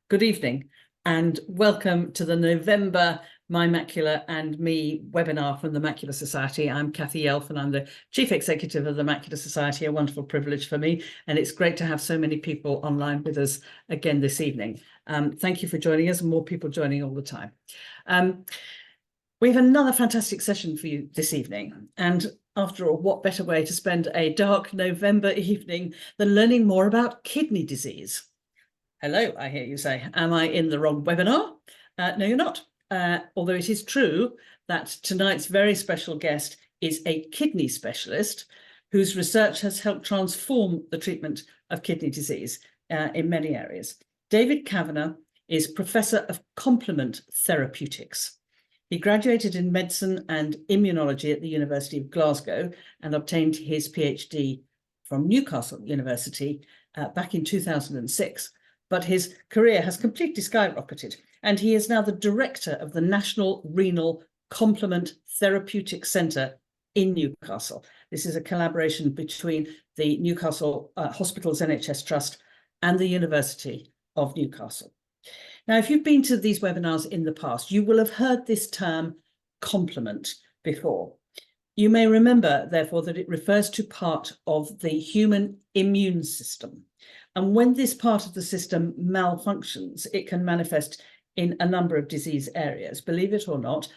Good evening, and welcome to the November My Macular and Me webinar from the Macular Society. I'm Kathy Yelf, and I'm the Chief Executive of the Macular Society, a wonderful privilege for me, and it's great to have so many people online with us again this evening. Thank you for joining us, and more people joining all the time. We have another fantastic session for you this evening, and after all, what better way to spend a dark November evening than learning more about kidney disease? Hello, I hear you say. Am I in the wrong webinar? No, you're not. Although it is true that tonight's very special guest is a kidney specialist whose research has helped transform the treatment of kidney disease in many areas. David Kavanagh is Professor of Complement Therapeutics. He graduated in medicine and immunology at the University of Glasgow and obtained his PhD from Newcastle University back in 2006. But his career has completely skyrocketed, and he is now the director of the National Renal Complement Therapeutic Centre in Newcastle. This is a collaboration between the Newcastle Hospitals NHS Trust and the University of Newcastle. Now, if you've been to these webinars in the past, you will have heard this term complement before. You may remember, therefore, that it refers to part of the human immune system. And when this part of the system malfunctions, it can manifest in a number of disease areas, believe it or not,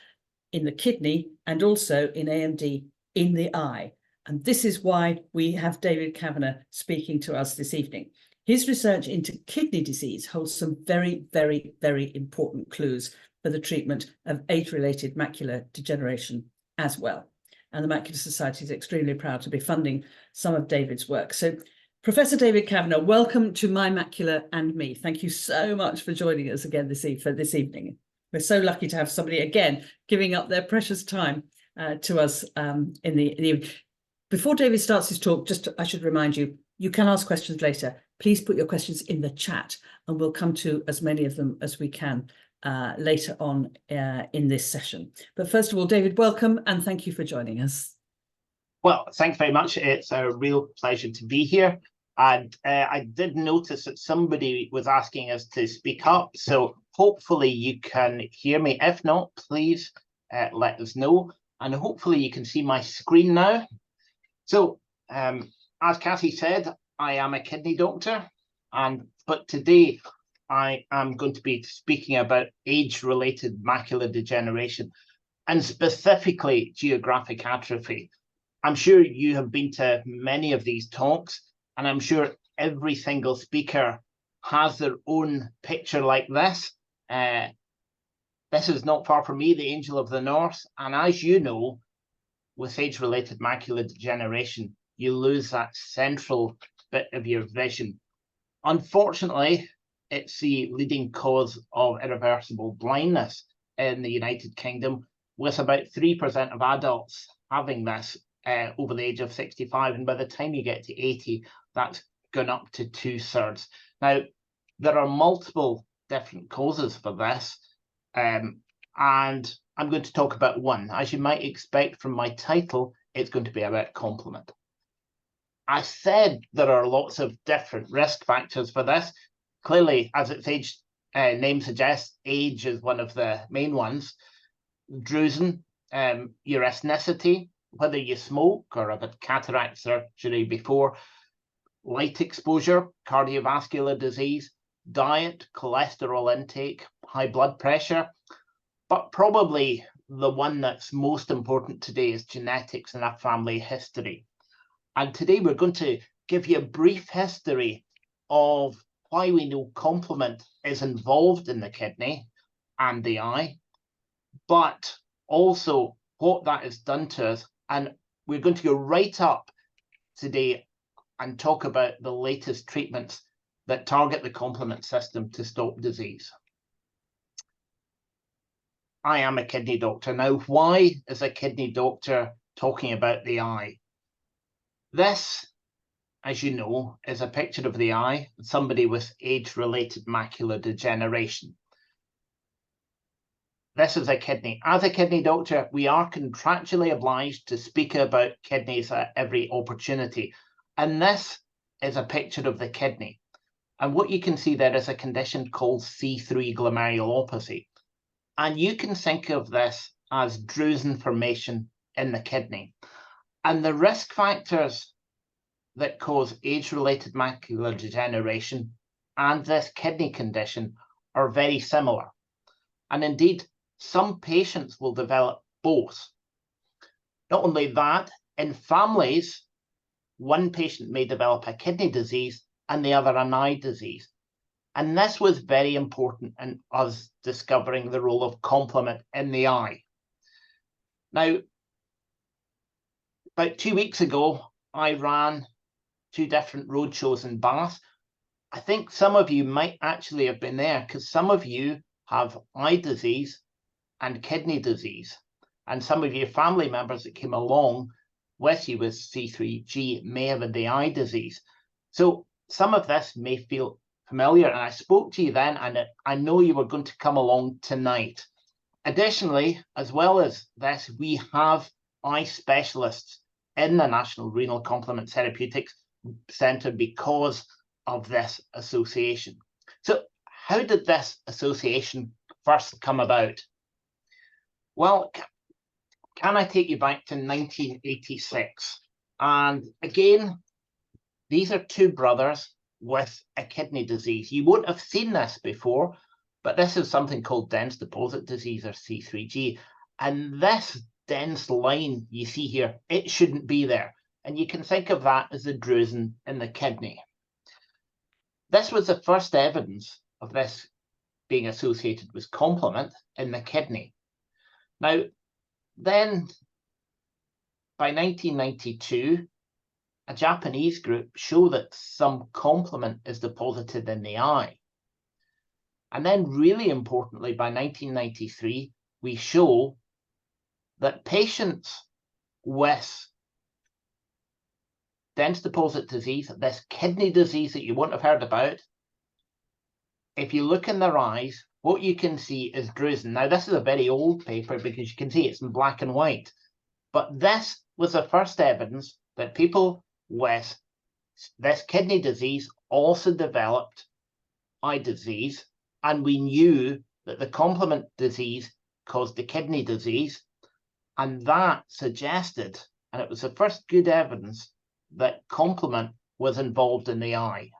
in the kidney and also in AMD in the eye. And this is why we have David Kavanagh speaking to us this evening. His research into kidney disease holds some very, very, very important clues for the treatment of age-related macular degeneration as well. And the Macular Society is extremely proud to be funding some of David's work. So, Professor David Kavanagh, welcome to My Macular and Me. Thank you so much for joining us again this evening. We're so lucky to have somebody again giving up their precious time to us in the evening. Before David starts his talk, I should remind you, you can ask questions later. Please put your questions in the chat and we'll come to as many of them as we can later on in this session. But first of all, David, welcome and thank you for joining us. Well, thanks very much. It's a real pleasure to be here. And I did notice that somebody was asking us to speak up. So hopefully you can hear me. If not, please let us know. And hopefully you can see my screen now. So as Kathy said, I am a kidney doctor. But today I am going to be speaking about age-related macular degeneration and specifically geographic atrophy. I'm sure you have been to many of these talks, and I'm sure every single speaker has their own picture like this. This is not far from me, the Angel of the North. And as you know, with age-related macular degeneration, you lose that central bit of your vision. Unfortunately, it's the leading cause of irreversible blindness in the United Kingdom, with about 3% of adults having this over the age of 65. And by the time you get to 80, that's gone up to 2/3. Now, there are multiple different causes for this, and I'm going to talk about one. As you might expect from my title, it's going to be about complement. I said there are lots of different risk factors for this. Clearly, as its name suggests, age is one of the main ones. Drusen, your ethnicity, whether you smoke or have had cataract surgery before, light exposure, cardiovascular disease, diet, cholesterol intake, high blood pressure. But probably the one that's most important today is genetics and a family history. And today we're going to give you a brief history of why we know complement is involved in the kidney and the eye, but also what that has done to us. And we're going to go right up today and talk about the latest treatments that target the complement system to stop disease. I am a kidney doctor. Now, why is a kidney doctor talking about the eye? This, as you know, is a picture of the eye, somebody with age-related macular degeneration. This is a kidney. As a kidney doctor, we are contractually obliged to speak about kidneys at every opportunity. And this is a picture of the kidney. And what you can see there is a condition called C3 glomerulopathy. And you can think of this as drusen formation in the kidney. And the risk factors that cause age-related macular degeneration and this kidney condition are very similar. And indeed, some patients will develop both. Not only that, in families, one patient may develop a kidney disease and the other an eye disease. And this was very important in us discovering the role of complement in the eye. Now, about 2 weeks ago, I ran 2 different roadshows in Bath. I think some of you might actually have been there because some of you have eye disease and kidney disease. And some of your family members that came along with you with C3G may have had the eye disease. So some of this may feel familiar, and I spoke to you then, and I know you were going to come along tonight. Additionally, as well as this, we have eye specialists in the National Renal Complement Therapeutics Centre because of this association. So how did this association first come about? Well, can I take you back to 1986? And again, these are 2 brothers with a kidney disease. You won't have seen this before, but this is something called dense deposit disease, or C3G. And this dense line you see here, it shouldn't be there. And you can think of that as the drusen in the kidney. This was the first evidence of this being associated with complement in the kidney. Now, then, by 1992, a Japanese group show that some complement is deposited in the eye. And then, really importantly, by 1993, we show that patients with dense deposit disease, this kidney disease that you won't have heard about, if you look in their eyes, what you can see is drusen. Now, this is a very old paper because you can see it's in black and white. But this was the first evidence that people with this kidney disease also developed eye disease. And we knew that the complement disease caused the kidney disease. And that suggested, and it was the first good evidence, that complement was involved in the eye.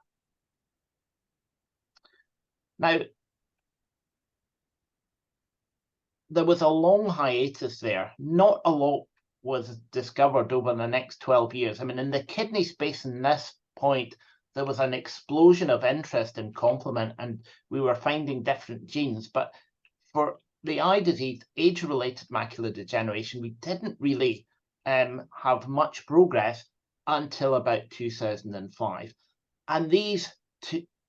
Now, there was a long hiatus there. Not a lot was discovered over the next 12 years. I mean, in the kidney space in this point, there was an explosion of interest in complement, and we were finding different genes. But for the eye disease, age-related macular degeneration, we didn't really have much progress until about 2005. And these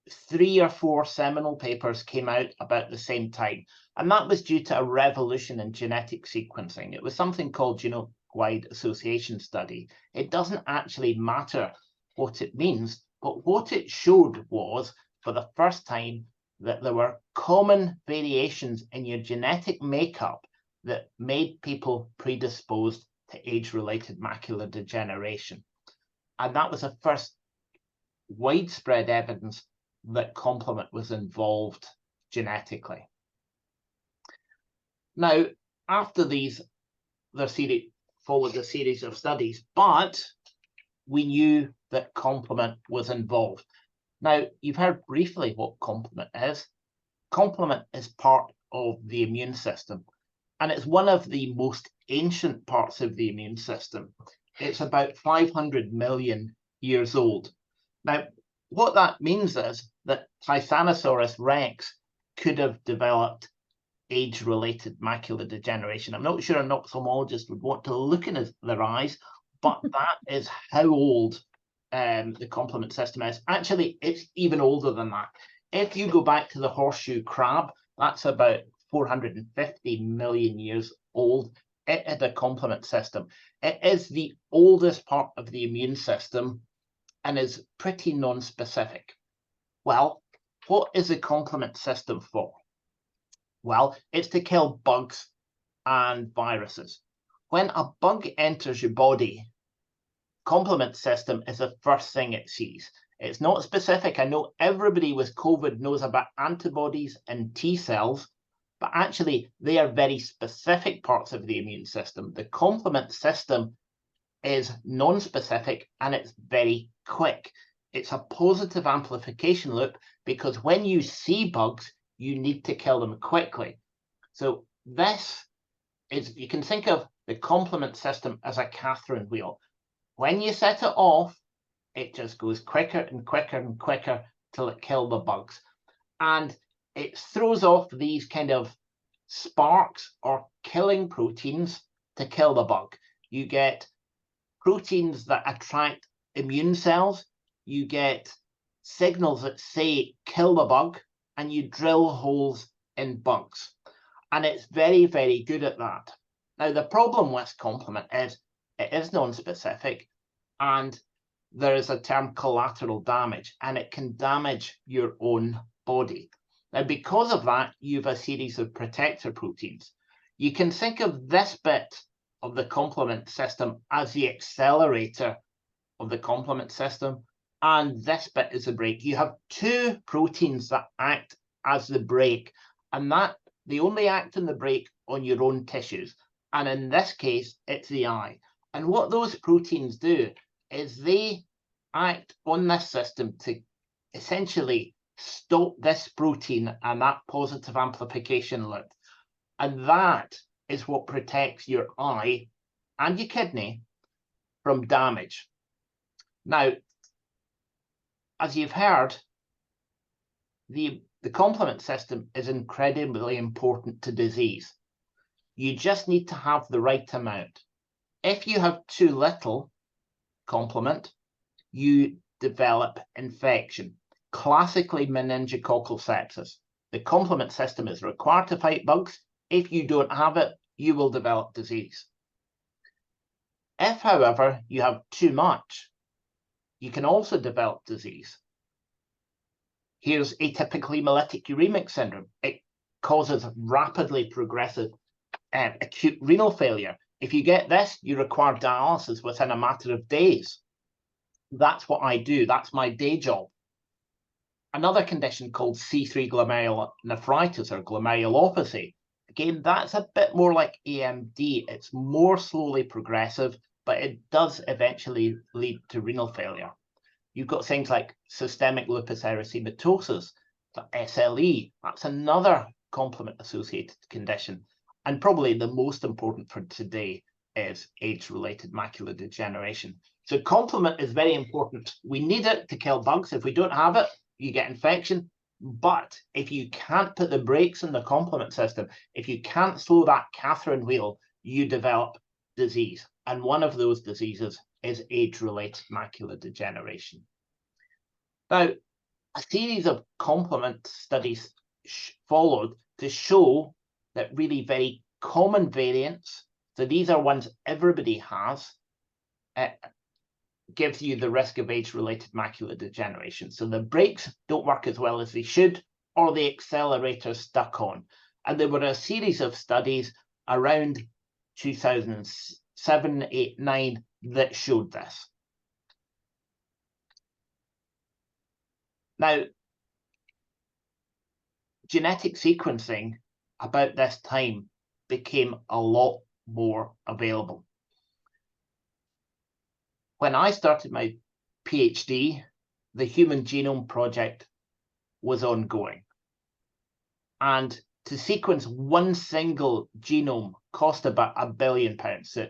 3 or 4 seminal papers came out about the same time. And that was due to a revolution in genetic sequencing. It was something called genome-wide association study. It doesn't actually matter what it means, but what it showed was, for the first time, that there were common variations in your genetic makeup that made people predisposed to age-related macular degeneration. And that was the first widespread evidence that complement was involved genetically. Now, after these, the series followed a series of studies, but we knew that complement was involved. Now, you've heard briefly what complement is. Complement is part of the immune system, and it's one of the most ancient parts of the immune system. It's about 500 million years old. Now, what that means is that Tyrannosaurus rex could have developed age-related macular degeneration. I'm not sure an ophthalmologist would want to look in their eyes, but that is how old the complement system is. Actually, it's even older than that. If you go back to the horseshoe crab, that's about 450 million years old. It had a complement system. It is the oldest part of the immune system and is pretty non-specific. Well, what is the complement system for? Well, it's to kill bugs and viruses. When a bug enters your body, complement system is the first thing it sees. It's not specific. I know everybody with COVID knows about antibodies and T cells, but actually they are very specific parts of the immune system. The complement system is non-specific and it's very quick. It's a positive amplification loop because when you see bugs, you need to kill them quickly. So this is, you can think of the complement system as a Catherine wheel. When you set it off, it just goes quicker and quicker and quicker till it kills the bugs. And it throws off these kind of sparks or killing proteins to kill the bug. You get proteins that attract immune cells, you get signals that say kill the bug, and you drill holes in bugs. And it's very, very good at that. Now, the problem with complement is it is non-specific, and there is a term collateral damage, and it can damage your own body. Now, because of that, you have a series of protector proteins. You can think of this bit of the complement system as the accelerator of the complement system, and this bit is the brake. You have two proteins that act as the brake, and that they only act in the brake on your own tissues. And in this case, it's the eye. And what those proteins do is they act on this system to essentially stop this protein and that positive amplification loop. And that is what protects your eye and your kidney from damage. Now, as you've heard, the complement system is incredibly important to disease. You just need to have the right amount. If you have too little complement, you develop infection, classically meningococcal sepsis. The complement system is required to fight bugs. If you don't have it, you will develop disease. If, however, you have too much, you can also develop disease. Here's atypical hemolytic uremic syndrome. It causes rapidly progressive acute renal failure. If you get this, you require dialysis within a matter of days. That's what I do. That's my day job. Another condition called C3 glomerulonephritis or glomerulopathy. Again, that's a bit more like AMD. It's more slowly progressive, but it does eventually lead to renal failure. You've got things like systemic lupus erythematosus, SLE. That's another complement-associated condition. And probably the most important for today is age-related macular degeneration. So complement is very important. We need it to kill bugs. If we don't have it, you get infection. But if you can't put the brakes in the complement system, if you can't slow that Catherine wheel, you develop disease. And one of those diseases is age-related macular degeneration. Now, a series of complement studies followed to show that really very common variants, so these are ones everybody has, gives you the risk of age-related macular degeneration. So the brakes don't work as well as they should, or the accelerator's stuck on. And there were a series of studies around 2007, 8, 9 that showed this. Now, genetic sequencing about this time became a lot more available. When I started my PhD, the Human Genome Project was ongoing. And to sequence one single genome cost about £1 billion. So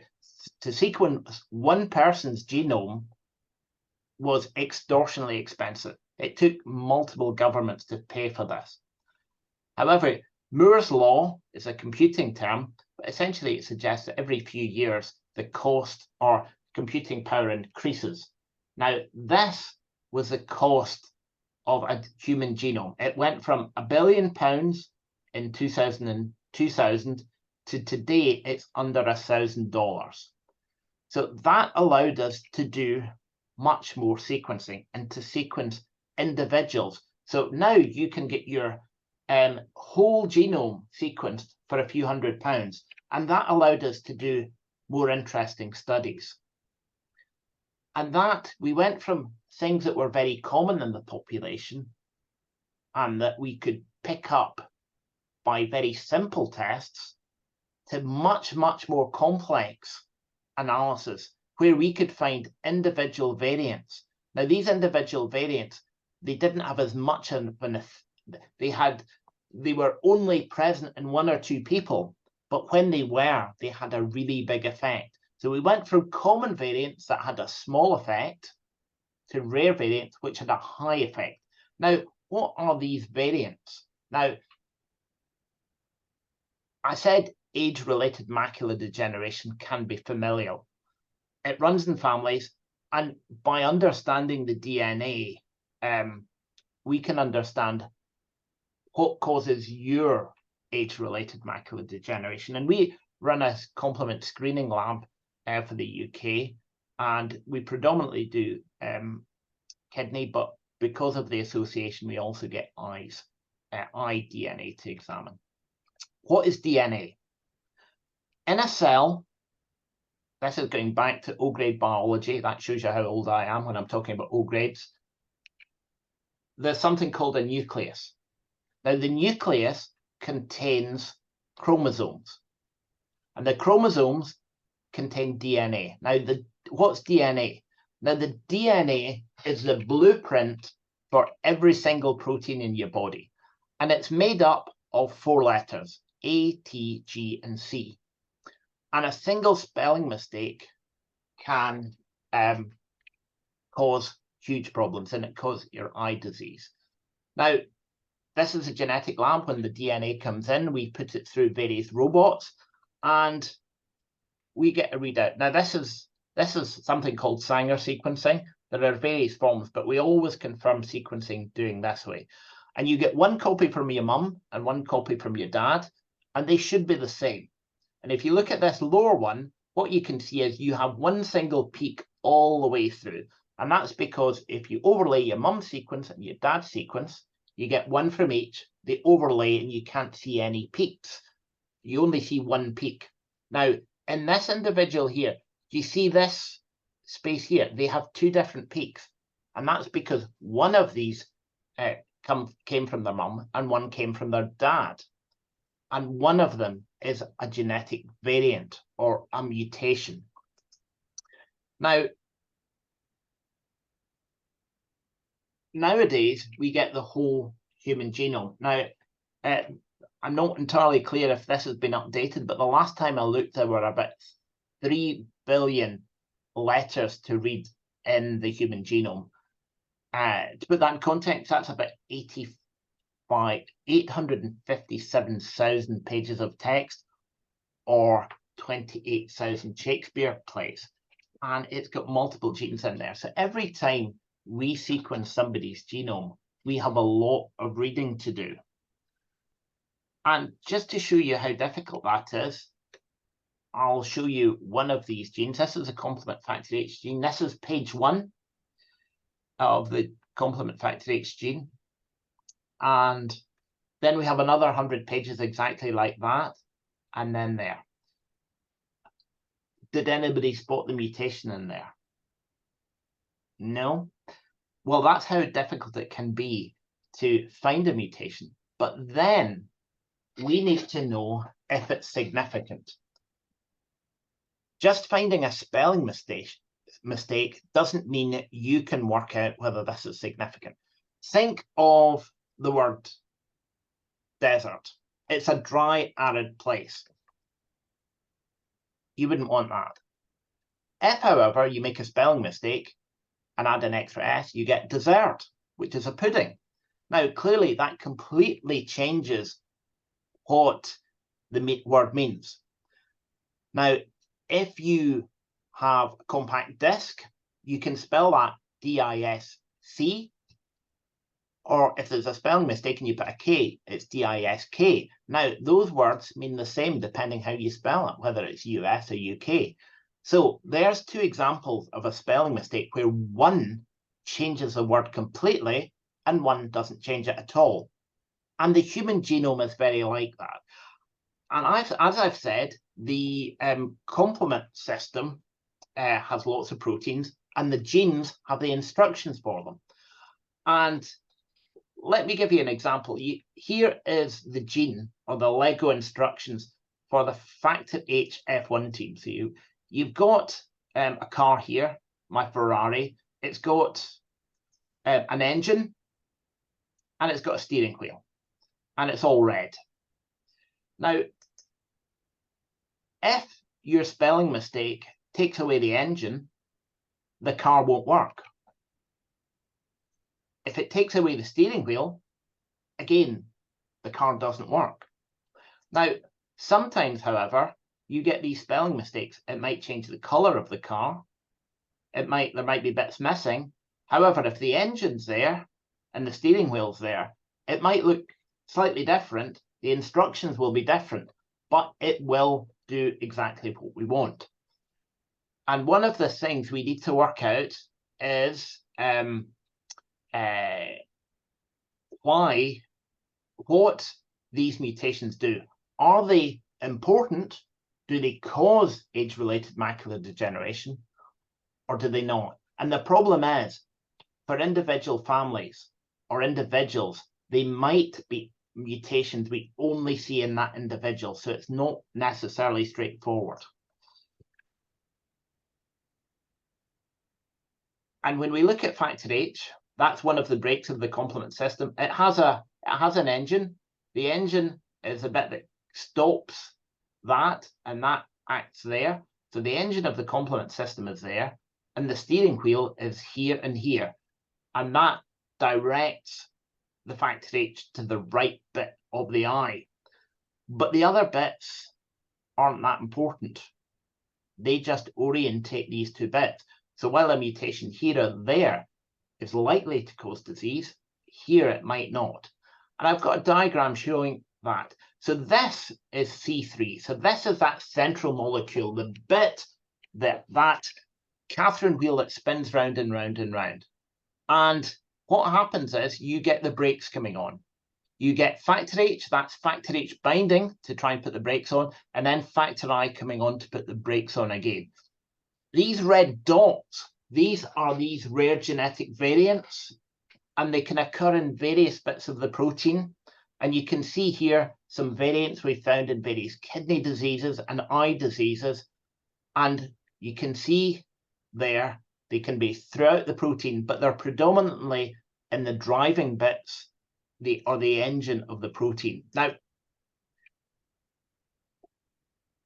to sequence one person's genome was extortionately expensive. It took multiple governments to pay for this. However, Moore's law is a computing term, but essentially it suggests that every few years the cost or computing power increases. Now, this was the cost of a human genome. It went from £1 billion in 2000 to today it's under $1,000. So that allowed us to do much more sequencing and to sequence individuals. So now you can get your whole genome sequenced for a few £100, and that allowed us to do more interesting studies. And that we went from things that were very common in the population and that we could pick up by very simple tests to much, much more complex analysis where we could find individual variants. Now, these individual variants, they didn't have as much of an, they were only present in 1 or 2 people, but when they had a really big effect. So we went from common variants that had a small effect to rare variants which had a high effect. Now, what are these variants? Now, I said age-related macular degeneration can be familial. It runs in families, and by understanding the DNA, we can understand what causes your age-related macular degeneration. And we run a complement screening lab for the UK, and we predominantly do kidney, but because of the association, we also get eye DNA to examine. What is DNA? In a cell, this is going back to O-grade biology. That shows you how old I am when I'm talking about O-grades. There's something called a nucleus. Now, the nucleus contains chromosomes, and the chromosomes contain DNA. Now, what's DNA? Now, the DNA is the blueprint for every single protein in your body, and it's made up of 4 letters, A, T, G, and C. And a single spelling mistake can cause huge problems, and it causes your eye disease. Now, this is a genetic lab. When the DNA comes in, we put it through various robots, and we get a readout. Now, this is something called Sanger sequencing. There are various forms, but we always confirm sequencing doing this way. And you get 1 copy from your mum and 1 copy from your dad, and they should be the same. And if you look at this lower one, what you can see is you have 1 single peak all the way through. And that's because if you overlay your mum's sequence and your dad's sequence, you get 1 from each, they overlay, and you can't see any peaks. You only see 1 peak. Now, in this individual here, you see this space here, they have 2 different peaks. And that's because one of these came from their mum and 1 came from their dad. And one of them is a genetic variant or a mutation. Now, nowadays, we get the whole human genome. Now, I'm not entirely clear if this has been updated, but the last time I looked, there were about 3 billion letters to read in the human genome. To put that in context, that's about 857,000 pages of text, or 28,000 Shakespeare plays. And it's got multiple genes in there. So every time we sequence somebody's genome, we have a lot of reading to do. And just to show you how difficult that is, I'll show you one of these genes. This is a complement factor H gene. This is page 1 of the complement factor H gene. And then we have another 100 pages exactly like that. And then there. Did anybody spot the mutation in there? No? Well, that's how difficult it can be to find a mutation. But then we need to know if it's significant. Just finding a spelling mistake doesn't mean that you can work out whether this is significant. Think of the word desert. It's a dry, arid place. You wouldn't want that. If, however, you make a spelling mistake and add an extra S, you get dessert, which is a pudding. Now, clearly, that completely changes what the word means. Now, if you have a compact disc, you can spell that D-I-S-C, or if there's a spelling mistake and you put a K, it's D-I-S-K. Now, those words mean the same depending how you spell it, whether it's US or UK. So there's 2 examples of a spelling mistake where one changes the word completely and one doesn't change it at all. And the human genome is very like that. And as I've said, the complement system has lots of proteins, and the genes have the instructions for them. And let me give you an example. Here is the gene or the Lego instructions for the factor H F1 team. So you've got a car here, my Ferrari. It's got an engine, and it's got a steering wheel, and it's all red. Now, if your spelling mistake takes away the engine, the car won't work. If it takes away the steering wheel, again, the car doesn't work. Now, sometimes, however, you get these spelling mistakes. It might change the color of the car. There might be bits missing. However, if the engine's there and the steering wheel's there, it might look slightly different. The instructions will be different, but it will do exactly what we want. And one of the things we need to work out is what these mutations do. Are they important? Do they cause age-related macular degeneration, or do they not? And the problem is, for individual families or individuals, they might be mutations we only see in that individual, so it's not necessarily straightforward. And when we look at factor H, that's one of the brakes of the complement system. It has an engine. The engine is a bit that stops that, and that acts there. So the engine of the complement system is there, and the steering wheel is here and here, and that directs the factor H to the right bit of the eye. But the other bits aren't that important. They just orientate these two bits. So while a mutation here or there is likely to cause disease, here it might not. And I've got a diagram showing that. So this is C3. So this is that central molecule, the bit that Catherine wheel that spins round and round and round. And what happens is you get the brakes coming on. You get factor H, that's factor H binding to try and put the brakes on, and then factor I coming on to put the brakes on again. These red dots, these are these rare genetic variants, and they can occur in various bits of the protein. And you can see here some variants we found in various kidney diseases and eye diseases. And you can see there, they can be throughout the protein, but they're predominantly in the driving bits, the engine of the protein. Now,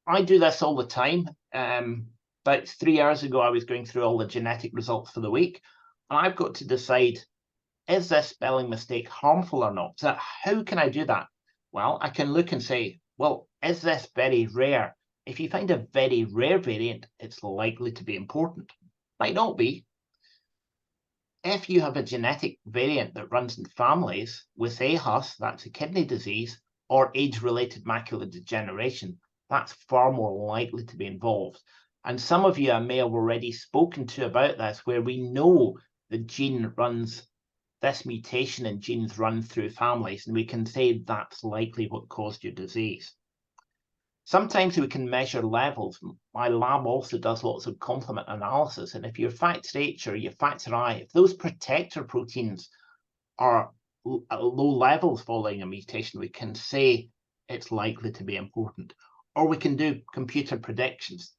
I do this all the time. About 3 hours ago, I was going through all the genetic results for the week, and I've got to decide, is this spelling mistake harmful or not? So how can I do that? Well, I can look and say, well, is this very rare? If you find a very rare variant, it's likely to be important. Might not be. If you have a genetic variant that runs in families with AHUS, that's a kidney disease, or age-related macular degeneration, that's far more likely to be involved. And some of you I may have already spoken to about this, where we know the gene runs, this mutation in genes run through families, and we can say that's likely what caused your disease. Sometimes we can measure levels. My lab also does lots of complement analysis, and if your factor H or your factor I, if those protector proteins are at low levels following a mutation, we can say it's likely to be important. Or we can do computer predictions.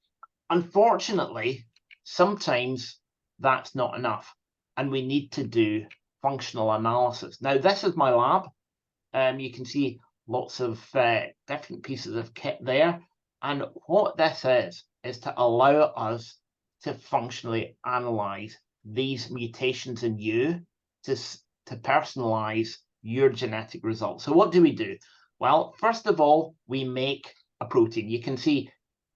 Unfortunately, sometimes that's not enough, and we need to do functional analysis. Now, this is my lab. You can see lots of different pieces of kit there. And what this is to allow us to functionally analyze these mutations in you to personalize your genetic results. So what do we do? Well, first of all, we make a protein. You can see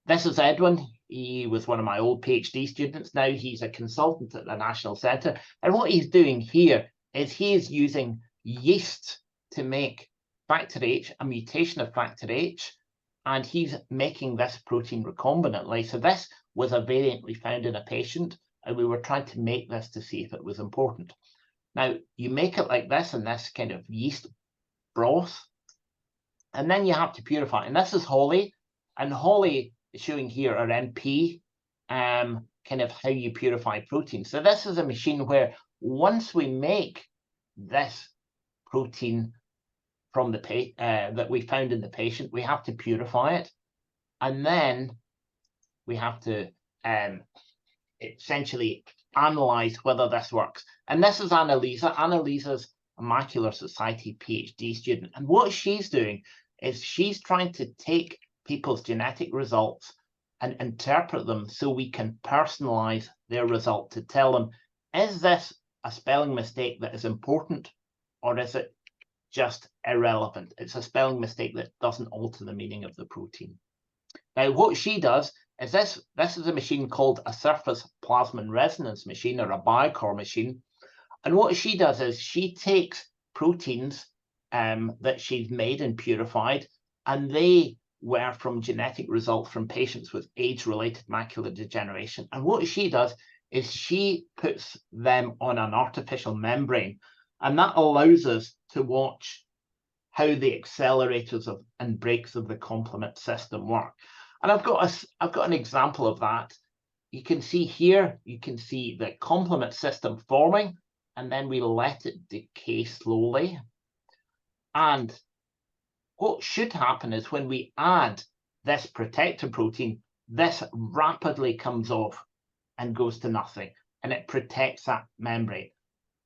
this is Edwin. He was one of my old PhD students. Now he's a consultant at the National Centre. And what he's doing here is he is using yeast to make factor H, a mutation of factor H, and he's making this protein recombinantly. So this was a variant we found in a patient, and we were trying to make this to see if it was important. Now, you make it like this in this kind of yeast broth, and then you have to purify. And this is Holly, and Holly is showing here are NP kind of how you purify protein. So this is a machine where once we make this protein from the that we found in the patient, we have to purify it, and then we have to essentially analyze whether this works. And this is Annalise. Annalise's a Macular Society PhD student, and what she's doing is she's trying to take people's genetic results and interpret them so we can personalize their result to tell them, is this a spelling mistake that is important, or is it just irrelevant? It's a spelling mistake that doesn't alter the meaning of the protein. Now, what she does is this is a machine called a surface plasmon resonance machine, or a biocore machine. And what she does is she takes proteins that she's made and purified, and they were from genetic results from patients with age-related macular degeneration. And what she does is she puts them on an artificial membrane, and that allows us to watch how the accelerators and brakes of the complement system work. And I've got an example of that. You can see here, you can see the complement system forming, and then we let it decay slowly. And what should happen is when we add this protector protein, this rapidly comes off and goes to nothing, and it protects that membrane.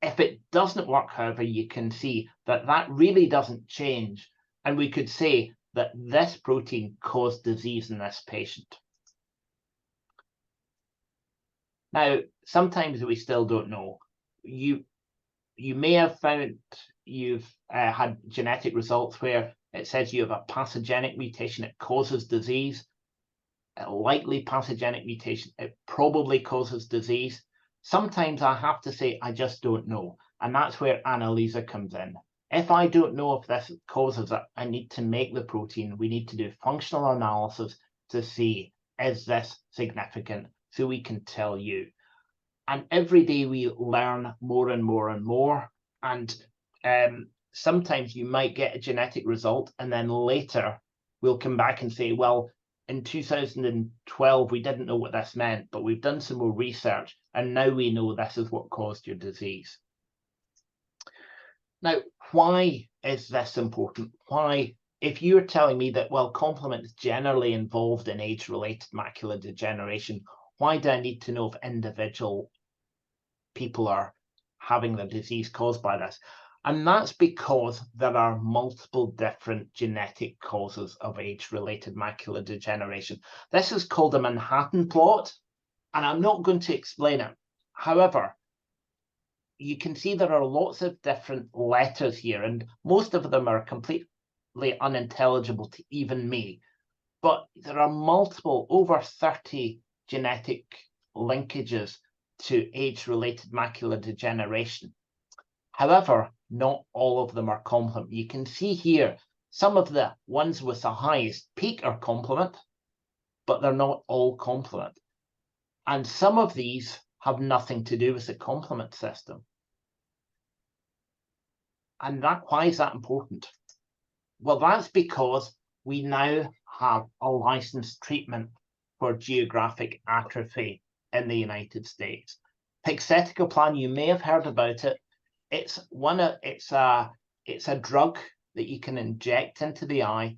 If it doesn't work, however, you can see that that really doesn't change, and we could say that this protein caused disease in this patient. Now, sometimes we still don't know. You may have found you've had genetic results where it says you have a pathogenic mutation, it causes disease. A likely pathogenic mutation, it probably causes disease. Sometimes I have to say, I just don't know. And that's where Annalise comes in. If I don't know if this causes it, I need to make the protein. We need to do functional analysis to see, is this significant? So we can tell you. And every day we learn more and more and more. And sometimes you might get a genetic result, and then later we'll come back and say, well, in 2012, we didn't know what this meant, but we've done some more research, and now we know this is what caused your disease. Now, why is this important? Why, if you're telling me that, well, complement is generally involved in age-related macular degeneration, why do I need to know if individual people are having the disease caused by this? And that's because there are multiple different genetic causes of age-related macular degeneration. This is called a Manhattan plot, and I'm not going to explain it. However, you can see there are lots of different letters here, and most of them are completely unintelligible to even me. But there are multiple, over 30 genetic linkages to age-related macular degeneration. However, not all of them are complement. You can see here, some of the ones with the highest peak are complement, but they're not all complement. And some of these have nothing to do with the complement system. And why is that important? Well, that's because we now have a licensed treatment for geographic atrophy in the United States. Pegcetacoplan, you may have heard about it. It's a drug that you can inject into the eye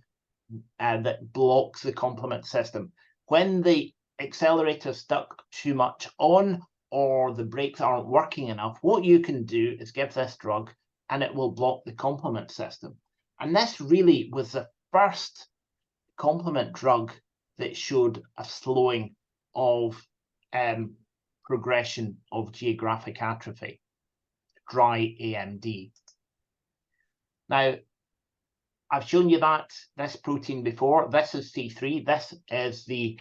that blocks the complement system. When the accelerator is stuck too much on, or the brakes aren't working enough, what you can do is give this drug, and it will block the complement system. And this really was the first complement drug that showed a slowing of progression of geographic atrophy, dry AMD. Now, I've shown you this protein before. This is C3. This is the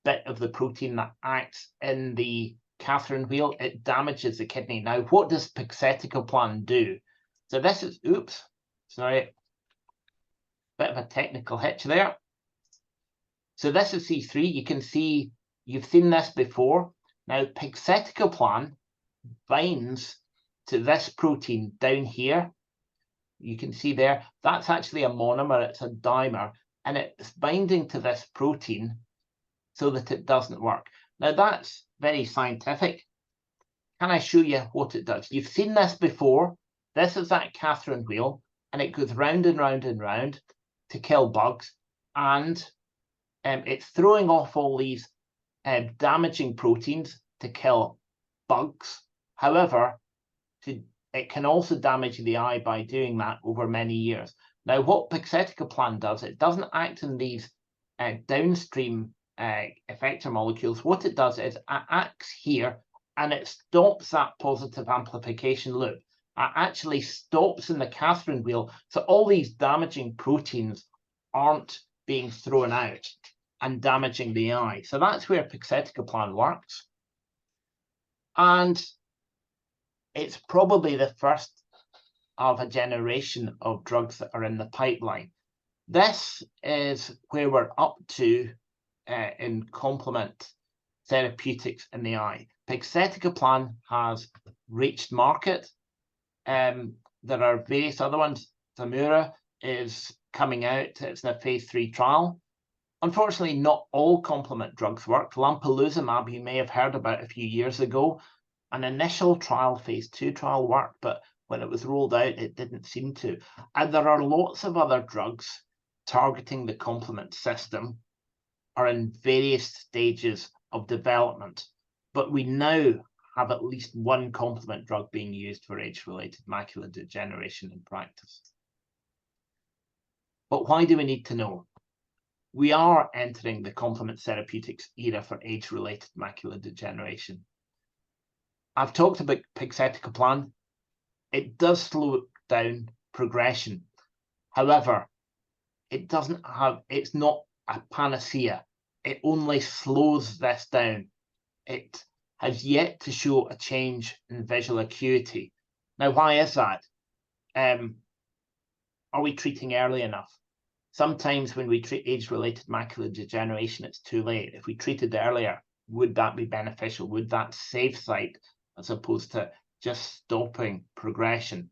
bit of the protein that acts in the Catherine wheel. It damages the kidney. Now, what does pegcetacoplan do? So this is, oops, sorry, bit of a technical hitch there. So this is C3. You can see, you've seen this before. Now, pegcetacoplan binds to this protein down here. You can see there, that's actually a monomer, it's a dimer, and it's binding to this protein so that it doesn't work. Now, that's very scientific. Can I show you what it does? You've seen this before. This is that Catherine wheel, and it goes round and round and round to kill bugs. And it's throwing off all these damaging proteins to kill bugs. However, it can also damage the eye by doing that over many years. Now, what pegcetacoplan does, it doesn't act on these downstream effector molecules. What it does is it acts here, and it stops that positive amplification loop. It actually stops in the Catherine wheel, so all these damaging proteins aren't being thrown out and damaging the eye. So that's where pegcetacoplan works. And it's probably the first of a generation of drugs that are in the pipeline. This is where we're up to in complement therapeutics in the eye. Pegcetacoplan has reached market. There are various other ones. Zamura is coming out. It's in a phase 3 trial. Unfortunately, not all complement drugs work. Lampalizumab, you may have heard about a few years ago. An initial trial, phase 2 trial worked, but when it was rolled out, it didn't seem to. And there are lots of other drugs targeting the complement system are in various stages of development. But we now have at least one complement drug being used for age-related macular degeneration in practice. But why do we need to know? We are entering the complement therapeutics era for age-related macular degeneration. I've talked about pegcetacoplan. It does slow down progression. However, it's not a panacea. It only slows this down. It has yet to show a change in visual acuity. Now, why is that? Are we treating early enough? Sometimes when we treat age-related macular degeneration, it's too late. If we treated earlier, would that be beneficial? Would that save sight as opposed to just stopping progression?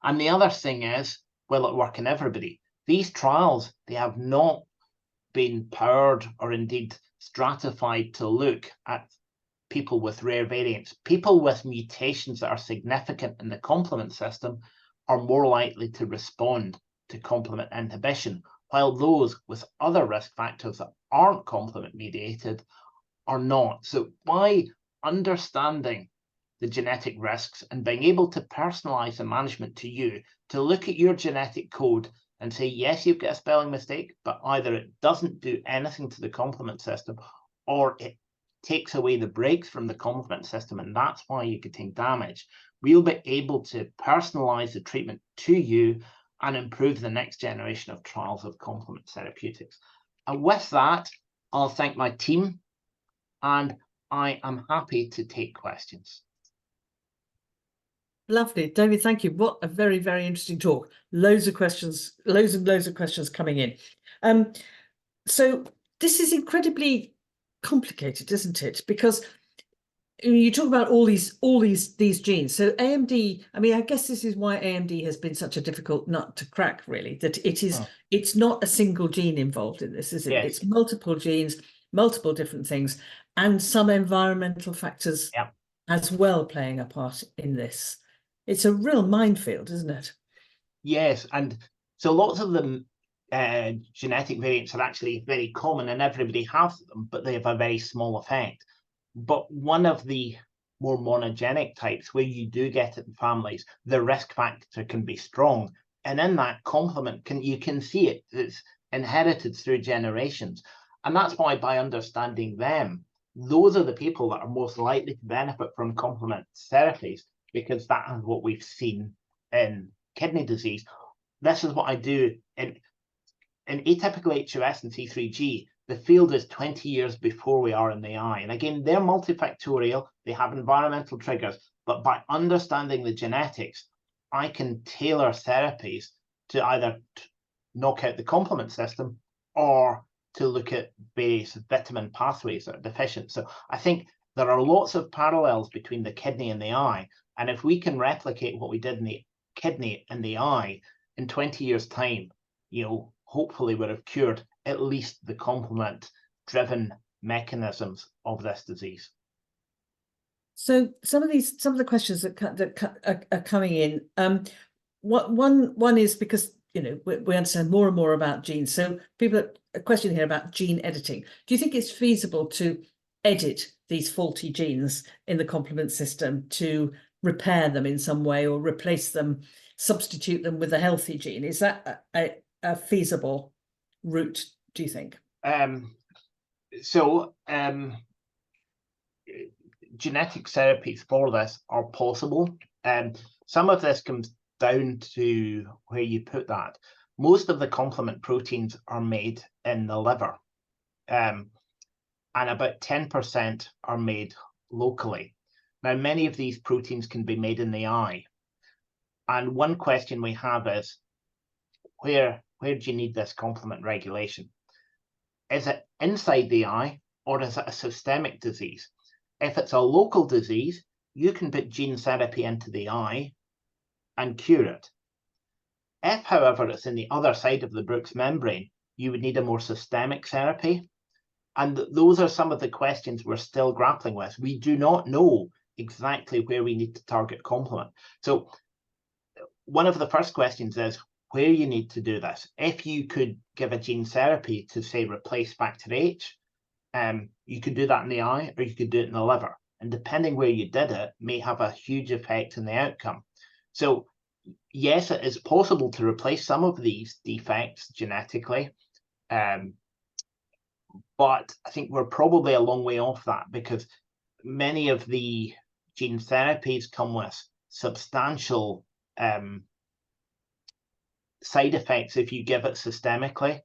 And the other thing is, will it work in everybody? These trials, they have not been powered or indeed stratified to look at people with rare variants. People with mutations that are significant in the complement system are more likely to respond to complement inhibition, while those with other risk factors that aren't complement mediated are not. So by understanding the genetic risks and being able to personalize the management to you, to look at your genetic code and say, yes, you've got a spelling mistake, but either it doesn't do anything to the complement system or it takes away the brakes from the complement system, and that's why you're getting damage. We'll be able to personalize the treatment to you and improve the next generation of trials of complement therapeutics. And with that, I'll thank my team, and I am happy to take questions. Lovely, David, thank you. What a very, very interesting talk. Loads of questions, loads and loads of questions coming in. So this is incredibly complicated, isn't it? Because you talk about all these genes. So AMD, I mean, I guess this is why AMD has been such a difficult nut to crack, really, that it's not a single gene involved in this, is it? Yes. It's multiple genes, multiple different things, and some environmental factors as well playing a part in this. It's a real minefield, isn't it? Yes, and so lots of the genetic variants are actually very common and everybody has them, but they have a very small effect. But one of the more monogenic types, where you do get it in families, the risk factor can be strong. And in that complement, you can see it. It's inherited through generations. And that's why by understanding them, those are the people that are most likely to benefit from complement therapies, because that is what we've seen in kidney disease. This is what I do in atypical HUS and C3G. The field is 20 years before we are in the eye. And again, they're multifactorial, they have environmental triggers, but by understanding the genetics, I can tailor therapies to either knock out the complement system or to look at various vitamin pathways that are deficient. So I think there are lots of parallels between the kidney and the eye. And if we can replicate what we did in the kidney and the eye, in 20 years' time, hopefully we'd have cured at least the complement-driven mechanisms of this disease. So some of the questions that are coming in. One is because we understand more and more about genes. So a question here about gene editing. Do you think it's feasible to edit these faulty genes in the complement system to repair them in some way, or replace them, substitute them with a healthy gene? Is that a feasible route, do you think? Genetic therapies for this are possible. Some of this comes down to where you put that. Most of the complement proteins are made in the liver, and about 10% are made locally. Now, many of these proteins can be made in the eye. And one question we have is, where do you need this complement regulation? Is it inside the eye, or is it a systemic disease? If it's a local disease, you can put gene therapy into the eye and cure it. If, however, it's in the other side of the Bruch's membrane, you would need a more systemic therapy. And those are some of the questions we're still grappling with. We do not know exactly where we need to target complement. So one of the first questions is where you need to do this. If you could give a gene therapy to, say, replace factor H, you could do that in the eye, or you could do it in the liver. And depending where you did it, may have a huge effect in the outcome. So yes, it is possible to replace some of these defects genetically. But I think we're probably a long way off that, because many of the gene therapies come with substantial side effects if you give it systemically.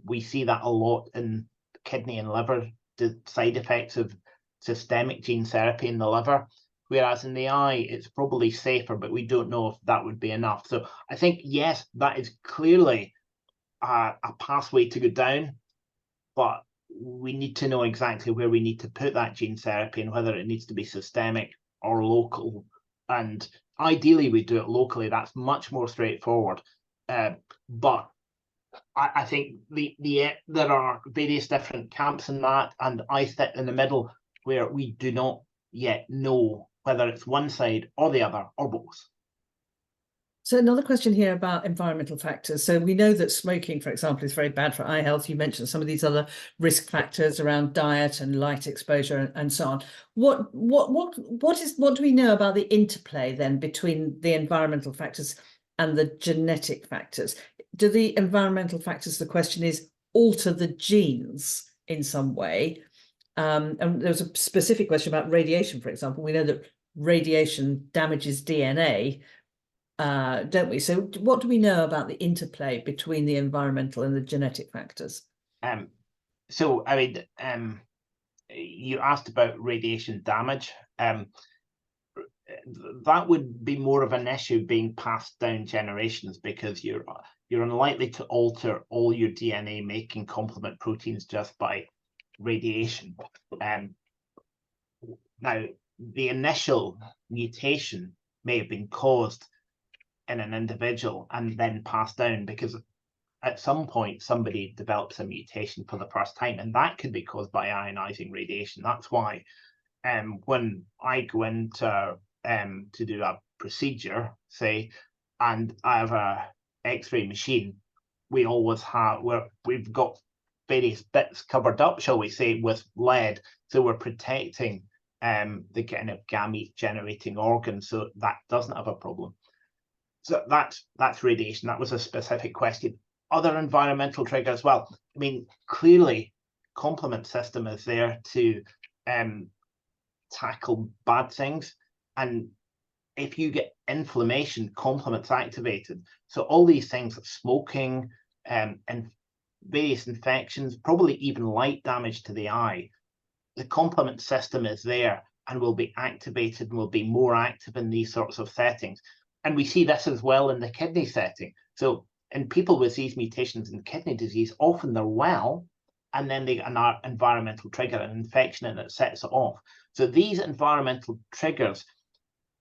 We see that a lot in kidney and liver, the side effects of systemic gene therapy in the liver, whereas in the eye it's probably safer, but we don't know if that would be enough. So I think, yes, that is clearly a pathway to go down, but we need to know exactly where we need to put that gene therapy and whether it needs to be systemic or local. And ideally we do it locally. That's much more straightforward. But I think there are various different camps in that, and I sit in the middle where we do not yet know whether it's one side or the other or both. So another question here about environmental factors. So we know that smoking, for example, is very bad for eye health. You mentioned some of these other risk factors around diet and light exposure and so on. What do we know about the interplay then between the environmental factors and the genetic factors? Do the environmental factors, the question is, alter the genes in some way? And there was a specific question about radiation, for example. We know that radiation damages DNA, don't we? So what do we know about the interplay between the environmental and the genetic factors? So, I mean, you asked about radiation damage. That would be more of an issue being passed down generations, because you're unlikely to alter all your DNA making complement proteins just by radiation. Now, the initial mutation may have been caused in an individual and then passed down, because at some point somebody develops a mutation for the first time, and that could be caused by ionizing radiation. That's why when I go in to do a procedure, say, and I have a X-ray machine, we always have, we've got various bits covered up, shall we say, with lead, so we're protecting the kind of gamete generating organ, so that doesn't have a problem. So that's radiation. That was a specific question. Other environmental triggers, well, I mean, clearly complement system is there to tackle bad things, and if you get inflammation, complement's activated. So all these things, smoking, and various infections, probably even light damage to the eye, the complement system is there and will be activated and will be more active in these sorts of settings. And we see this as well in the kidney setting. So in people with these mutations in kidney disease, often they're well, and then they get an environmental trigger, an infection, and it sets it off. So these environmental triggers,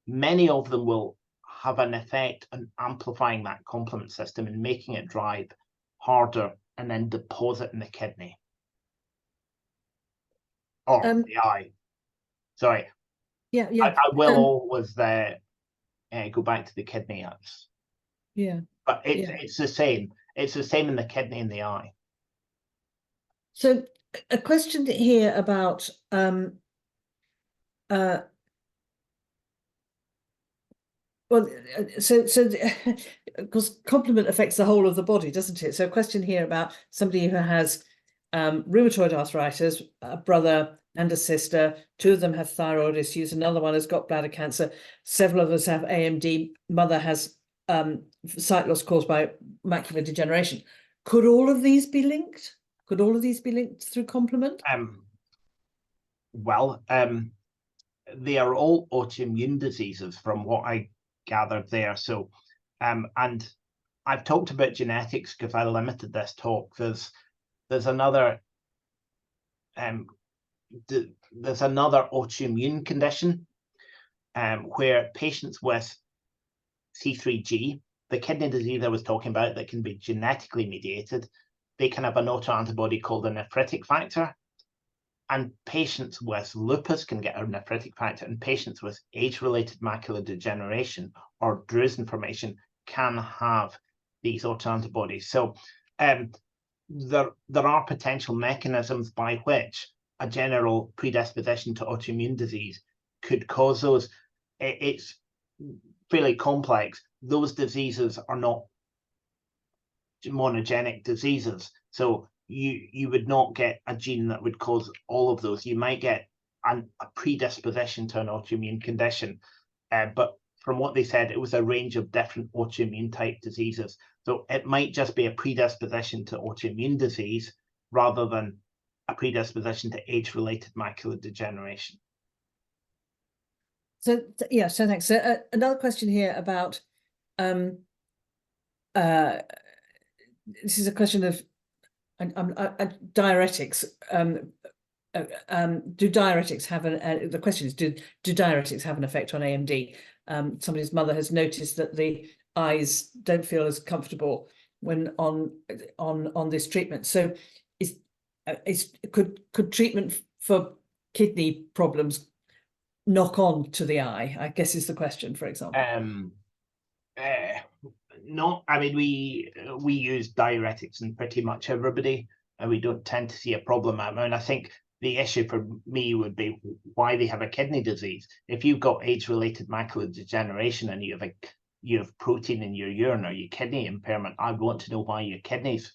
many of them will have an effect on amplifying that complement system and making it drive harder and then deposit in the kidney. or the eye. Sorry. Yeah. I will always go back to the kidney. Yeah. But it's the same. It's the same in the kidney and the eye. So a question here about because complement affects the whole of the body, doesn't it? So a question here about somebody who has rheumatoid arthritis, a brother and a sister. Two of them have thyroid issues. Another one has got bladder cancer. Several of us have AMD. Mother has sight loss caused by macular degeneration. Could all of these be linked? Could all of these be linked through complement? Well, they are all autoimmune diseases from what I gathered there. So, and I've talked about genetics because I limited this talk. There's another there's another autoimmune condition where patients with C3G, the kidney disease I was talking about that can be genetically mediated, they can have an autoantibody called a nephritic factor. And patients with lupus can get a nephritic factor, and patients with age-related macular degeneration or drusen formation can have these autoantibodies. So there are potential mechanisms by which a general predisposition to autoimmune disease could cause those. It's fairly complex. Those diseases are not monogenic diseases. So you would not get a gene that would cause all of those. You might get a predisposition to an autoimmune condition. But from what they said, it was a range of different autoimmune type diseases. So it might just be a predisposition to autoimmune disease rather than a predisposition to age-related macular degeneration. So so thanks. So another question here about this is a question of diuretics. Do diuretics have the question is, do diuretics have an effect on AMD? Somebody's mother has noticed that the eyes don't feel as comfortable when on this treatment. So could treatment for kidney problems knock on to the eye, I guess is the question, for example? No, I mean, we use diuretics in pretty much everybody, and we don't tend to see a problem. I mean, I think the issue for me would be why they have a kidney disease. If you've got age-related macular degeneration and you have protein in your urine or your kidney impairment, I'd want to know why your kidneys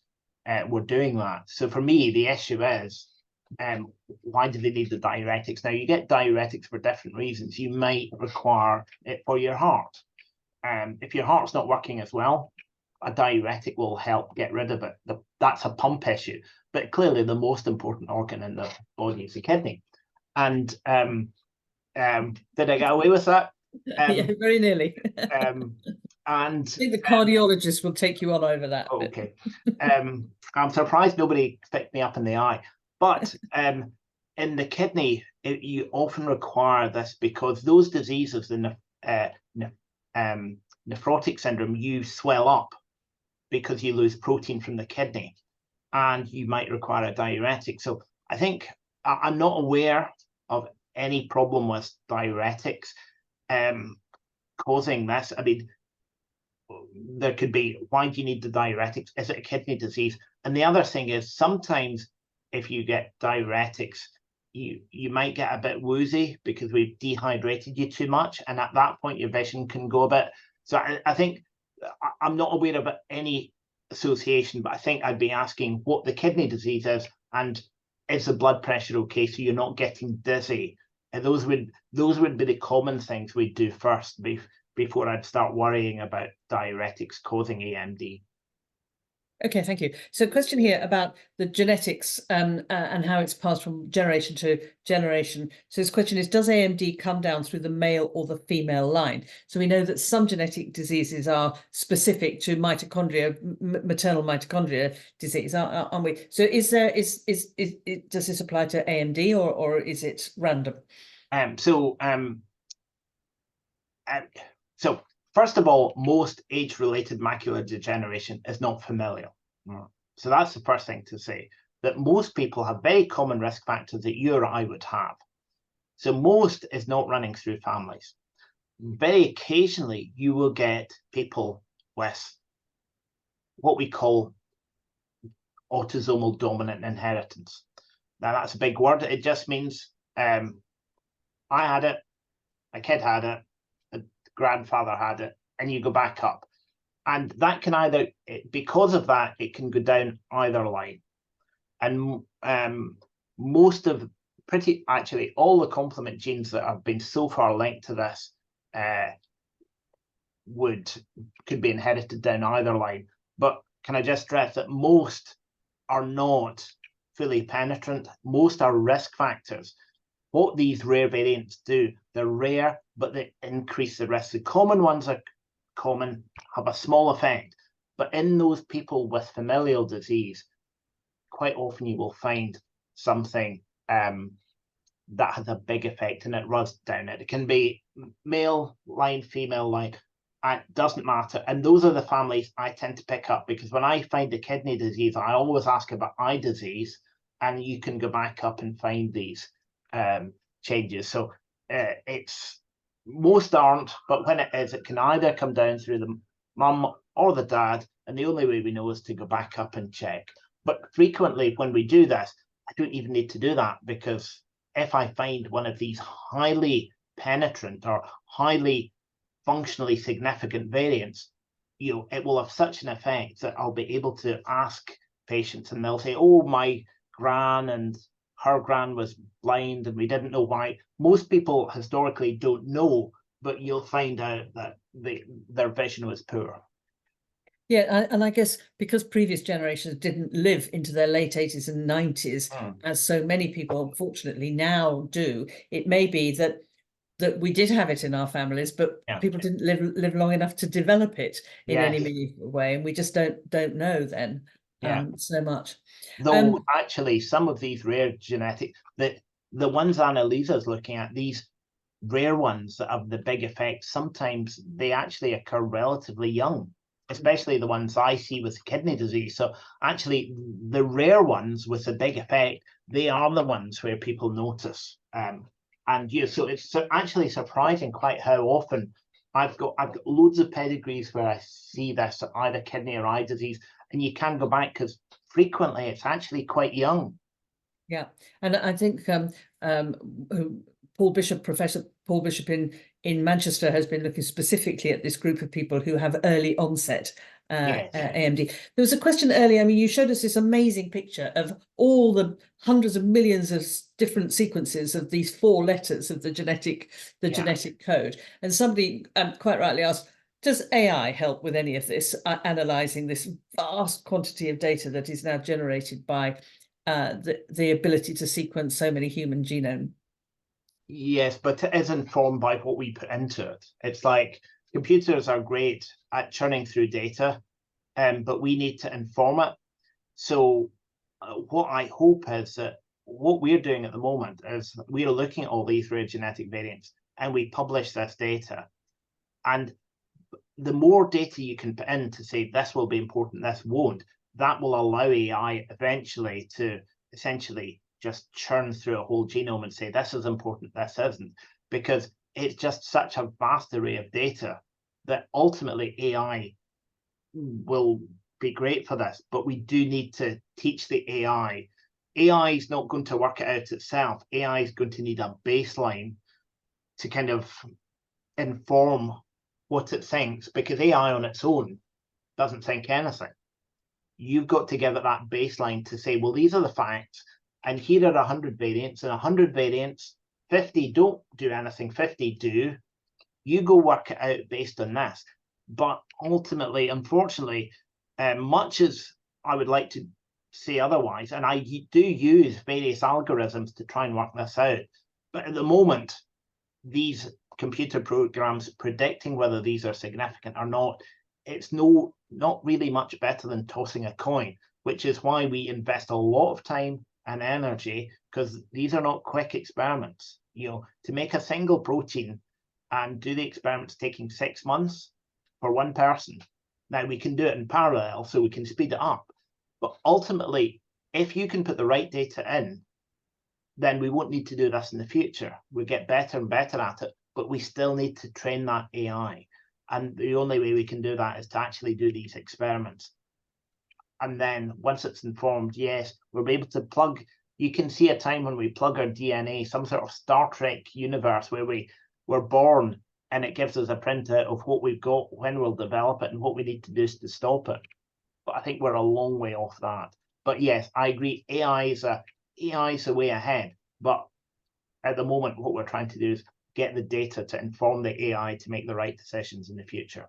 were doing that. So for me, the issue is, why do they need the diuretics? Now, you get diuretics for different reasons. You might require it for your heart. If your heart's not working as well, a diuretic will help get rid of it. That's a pump issue. But clearly, the most important organ in the body is the kidney. And did I get away with that? Yeah, very nearly. And I think the cardiologist will take you on over that. Okay. I'm surprised nobody picked me up in the eye. But in the kidney, you often require this because those diseases, the nephrotic syndrome, you swell up because you lose protein from the kidney, and you might require a diuretic. So I think I'm not aware of any problem with diuretics causing this. I mean, there could be, why do you need the diuretics? Is it a kidney disease? And the other thing is, sometimes if you get diuretics, you might get a bit woozy because we've dehydrated you too much, and at that point your vision can go a bit. So I think I'm not aware of any association, but I think I'd be asking what the kidney disease is, and is the blood pressure okay, so you're not getting dizzy. And those would be the common things we'd do first before I'd start worrying about diuretics causing AMD. Okay, thank you. So question here about the genetics and how it's passed from generation to generation. So this question is, does AMD come down through the male or the female line? So we know that some genetic diseases are specific to mitochondria, maternal mitochondria disease, aren't we? So does this apply to AMD or is it random? So first of all, most age-related macular degeneration is not familial. So that's the first thing to say. that most people have very common risk factors that you or I would have. So most is not running through families. Very occasionally, you will get people with what we call autosomal dominant inheritance. Now, that's a big word. It just means I had it, a kid had it, a grandfather had it, and you go back up. And that can either, because of that, it can go down either line. And most of, actually all the complement genes that have been so far linked to this could be inherited down either line. But can I just stress that most are not fully penetrant? Most are risk factors. What these rare variants do, they're rare, but they increase the risk. The common ones are common, have a small effect. But in those people with familial disease, quite often you will find something that has a big effect, and it runs down it. It can be male line, female line, it doesn't matter. And those are the families I tend to pick up, because when I find the kidney disease, I always ask about eye disease, and you can go back up and find these changes. So it's, most aren't, but when it is, it can either come down through the mum or the dad, and the only way we know is to go back up and check. But frequently when we do this, I don't even need to do that, because if I find one of these highly penetrant or highly functionally significant variants, it will have such an effect that I'll be able to ask patients, and they'll say, oh, my gran and her gran was blind and we didn't know why. Most people historically don't know, but you'll find out that their vision was poor. Yeah, and I guess because previous generations didn't live into their late 80s and 90s, as so many people unfortunately now do, it may be that we did have it in our families, but people didn't live long enough to develop it in any meaningful way, and we just don't know then so much. Though actually, some of these rare genetic, the ones analyse is looking at, these rare ones that have the big effects, sometimes they actually occur relatively young, especially the ones I see with kidney disease. So actually, the rare ones with a big effect, they are the ones where people notice. So it's actually surprising quite how often I've got loads of pedigrees where I see this, either kidney or eye disease, and you can go back because frequently it's actually quite young. Yeah, and I think Professor Paul Bishop in Manchester has been looking specifically at this group of people who have early onset AMD. There was a question earlier. I mean, you showed us this amazing picture of all the hundreds of millions of different sequences of these 4 letters of the genetic code, and somebody quite rightly asked, does AI help with any of this, analysing this vast quantity of data that is now generated by the ability to sequence so many human genome? Yes, but it is informed by what we put into it. It's like computers are great at churning through data, but we need to inform it. So what I hope is that what we're doing at the moment is we're looking at all these rare genetic variants, and we publish this data. And the more data you can put in to say this will be important, this won't, that will allow AI eventually to essentially just churn through a whole genome and say this is important, this isn't, because it's just such a vast array of data that ultimately AI will be great for this. But we do need to teach the AI. AI is not going to work it out itself. AI is going to need a baseline to kind of inform what it thinks, because AI on its own doesn't think anything. You've got to give it that baseline to say, well, these are the facts, and here are 100 variants, and 100 variants, 50 don't do anything, 50 do. You go work it out based on this. But ultimately, unfortunately, much as I would like to say otherwise, and I do use various algorithms to try and work this out, but at the moment, these computer programs predicting whether these are significant or not, it's not really much better than tossing a coin, which is why we invest a lot of time and energy, because these are not quick experiments. To make a single protein and do the experiments taking 6 months for one person. Now we can do it in parallel, so we can speed it up, but ultimately if you can put the right data in, then we won't need to do this in the future. We get better and better at it, but we still need to train that AI. And the only way we can do that is to actually do these experiments. And then once it's informed, yes, we'll be able to plug, you can see a time when we plug our DNA, some sort of Star Trek universe where we were born, and it gives us a printout of what we've got, when we'll develop it, and what we need to do to stop it. But I think we're a long way off that. But yes, I agree, AI is the way ahead. But at the moment, what we're trying to do is get the data to inform the AI to make the right decisions in the future.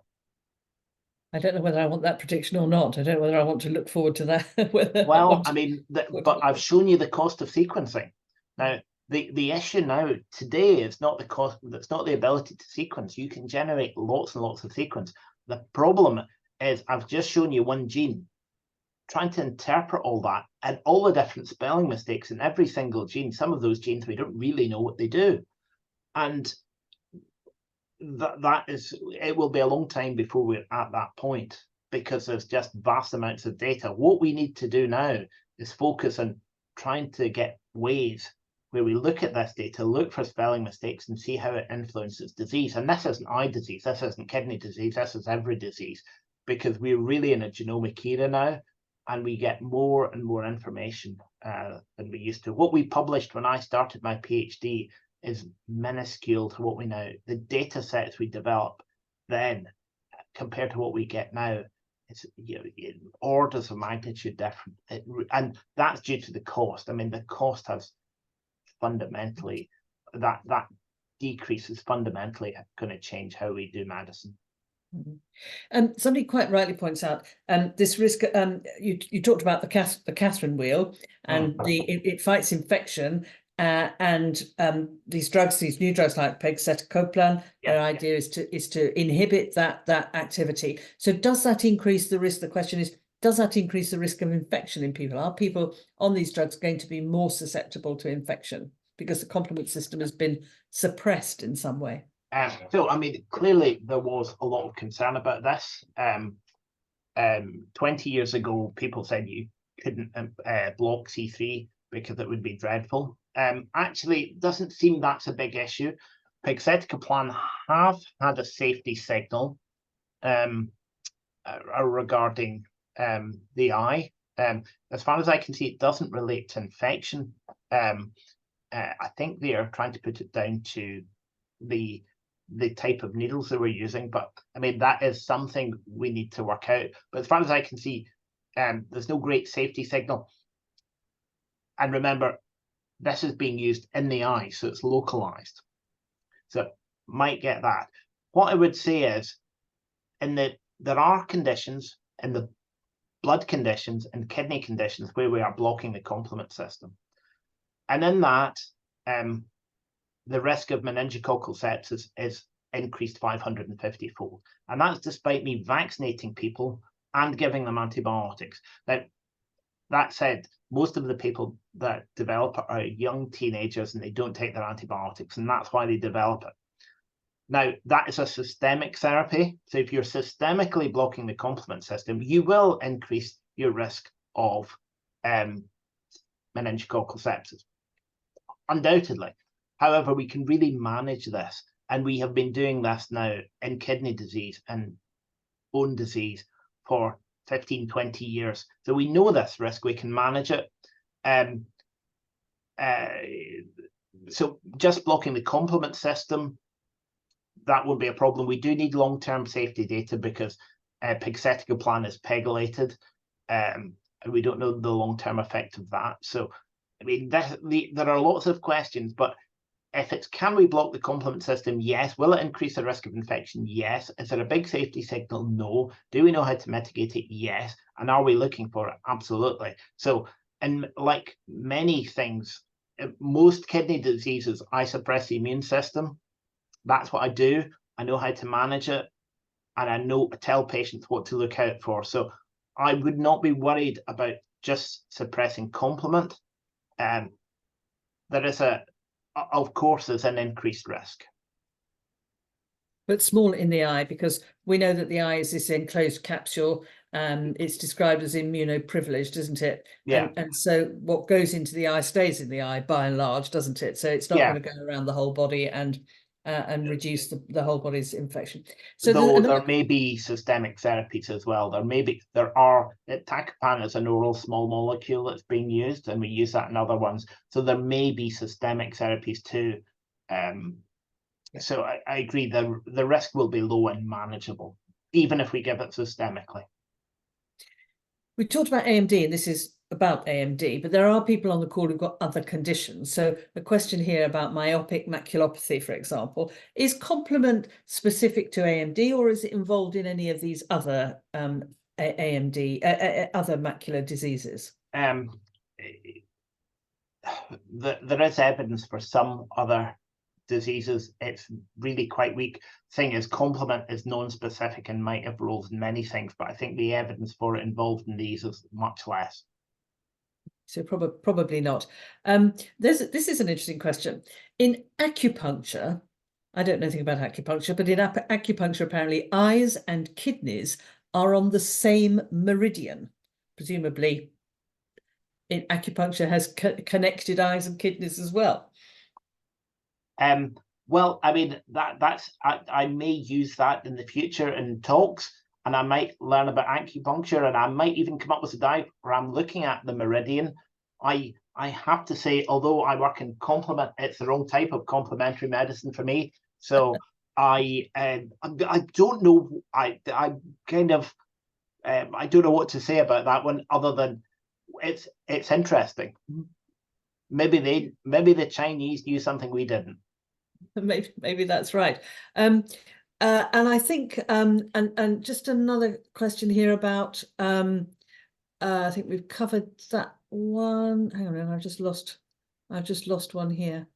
I don't know whether I want that prediction or not. I don't know whether I want to look forward to that. Well, I mean, but I've shown you the cost of sequencing. Now, the issue now today is not the cost, it's not the ability to sequence. You can generate lots and lots of sequence. The problem is I've just shown you one gene. Trying to interpret all that and all the different spelling mistakes in every single gene. Some of those genes, we don't really know what they do. And that is, it will be a long time before we're at that point, because there's just vast amounts of data. What we need to do now is focus on trying to get ways where we look at this data, look for spelling mistakes and see how it influences disease. And this isn't eye disease, this isn't kidney disease, this is every disease, because we're really in a genomic era now, and we get more and more information than we used to. What we published when I started my PhD is minuscule to what we know. The data sets we develop then compared to what we get now, it's, you know, in orders of magnitude different. And that's due to the cost. I mean, the cost has fundamentally, that decrease is fundamentally going to change how we do medicine. Somebody quite rightly points out this risk. You talked about the Catherine wheel, and it fights infection, and these drugs, these new drugs like pegcetacoplan, their idea is to inhibit that activity. So does that increase the risk? The question is, does that increase the risk of infection in people? Are people on these drugs going to be more susceptible to infection because the complement system has been suppressed in some way? So, I mean, clearly there was a lot of concern about this. 20 years ago, people said you couldn't block C3 because it would be dreadful. Actually, it doesn't seem that's a big issue. Pegcetacoplan have had a safety signal regarding the eye. As far as I can see, it doesn't relate to infection. I think they are trying to put it down to the type of needles that we're using, but I mean, that is something we need to work out. But as far as I can see, there's no great safety signal. And remember, this is being used in the eye, so it's localized. So might get that. What I would say is, there are conditions in the blood conditions and kidney conditions where we are blocking the complement system. And in that, the risk of meningococcal sepsis is increased 550-fold. And that's despite me vaccinating people and giving them antibiotics. Now, that said, most of the people that develop it are young teenagers and they don't take their antibiotics, and that's why they develop it. Now, that is a systemic therapy. So if you're systemically blocking the complement system, you will increase your risk of meningococcal sepsis, undoubtedly. However, we can really manage this, and we have been doing this now in kidney disease and bone disease for 15, 20 years. So we know this risk, we can manage it. So just blocking the complement system, that would be a problem. We do need long-term safety data because pegcetacoplan is pegylated, and we don't know the long-term effect of that. So, I mean, there are lots of questions, but if it's, can we block the complement system? Yes. Will it increase the risk of infection? Yes. Is there a big safety signal? No. Do we know how to mitigate it? Yes. And are we looking for it? Absolutely. So, and like many things, most kidney diseases, I suppress the immune system. That's what I do. I know how to manage it, and I tell patients what to look out for. So I would not be worried about just suppressing complement. There is of course, there's an increased risk. But small in the eye, because we know that the eye is this enclosed capsule, it's described as immunoprivileged, isn't it? Yeah. And so what goes into the eye stays in the eye by and large, doesn't it? So it's not Yeah. going to go around the whole body and reduce the whole body's infection. So though there may be systemic therapies as well. There are iptacopan is an oral small molecule that's being used, and we use that in other ones. So there may be systemic therapies too. So I agree the risk will be low and manageable, even if we give it systemically. We talked about AMD, and this is about AMD, but there are people on the call who've got other conditions. So a question here about myopic maculopathy, for example, is complement specific to AMD, or is it involved in any of these other AMD, other macular diseases? There is evidence for some other diseases. It's really quite weak. Thing is, complement is non-specific and might have roles in many things, but I think the evidence for it involved in these is much less. So probably not. This is an interesting question. In acupuncture, I don't know anything about acupuncture, but in acupuncture, apparently eyes and kidneys are on the same meridian. Presumably, in acupuncture has connected eyes and kidneys as well. Well, I mean, I may use that in the future in talks, and I might learn about acupuncture, and I might even come up with a diagram looking at the meridian. I have to say, although I work in complement, it's the wrong type of complementary medicine for me. So I don't know. I don't know what to say about that one, other than it's interesting. Maybe the Chinese knew something we didn't. Maybe that's right. And I think and just another question here about I think we've covered that one. Hang on, I've just lost one here.